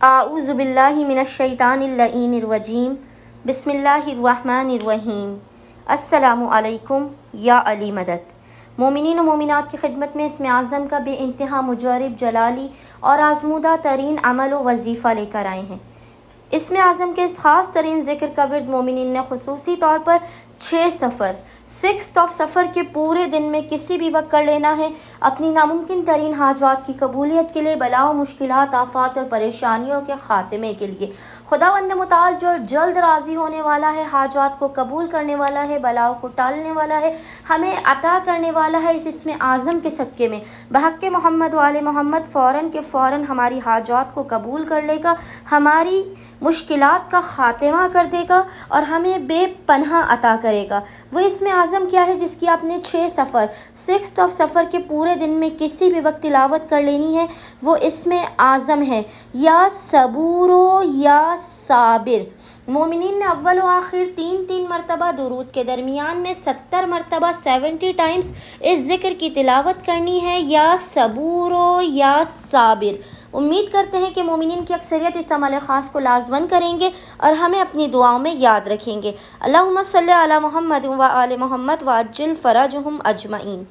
आऊज़ु बिल्लाहि मिनश्शैतानिर्रजीम बिस्मिल्लाहिर्रहमानिर्रहीम। अस्सलामु अलैकुम या अली मदद। मोमिनीन व मोमिनात की खिदमत में इसमें आज़म का बेइंतहा मुजरब जलाली और आज़मूदा तरीन अमल व वजीफ़ा लेकर आए हैं। इसमें आज़म के इस ख़ास तरीन ज़िक्र का विर्द मोमिनीन ने खुसूसी तौर पर 6 सफ़र 6 ऑफ सफ़र के पूरे दिन में किसी भी वक्त कर लेना है, अपनी नामुमकिन तरीन हाजात की कबूलियत के लिए, बलाओ मुश्किलात आफात और परेशानियों के ख़ात्मे के लिए। खुदावंद मुताल जो जल्द राज़ी होने वाला है, हाजात को कबूल करने वाला है, बलाओं को टालने वाला है, हमें अता करने वाला है। इसमें आज़म के सदक़े में बहक़ मोहम्मद वाले मोहम्मद फ़ौरन के फ़ौरन हमारी हाजात को कबूल कर लेगा, हमारी मुश्किलात का ख़ात्मा कर देगा और हमें बेपनाह अता करेगा। वो इसमें आज़म क्या है जिसकी आपने 6 सफ़र 6 ऑफ सफ़र के पूरे दिन में किसी भी वक्त तिलावत कर लेनी है। वो इसमें आज़म है या सबूरो या साबिर। मोमिनीन ने अव्वल व आखिर 3-3 मरतबा दुरूद के दरमियान में 70 मरतबा 70 टाइम्स इस ज़िक्र की तिलावत करनी है, या सबूरो या साबिर। उम्मीद करते हैं कि मोमिनीन की अक्सरियत इस अमल ख़ास को लाज़मन करेंगे और हमें अपनी दुआओं में याद रखेंगे। अल्लाहुम्मा सल्ली अला मुहम्मद व आले मुहम्मद व अज्जिल फ़रजहुम अजमईन।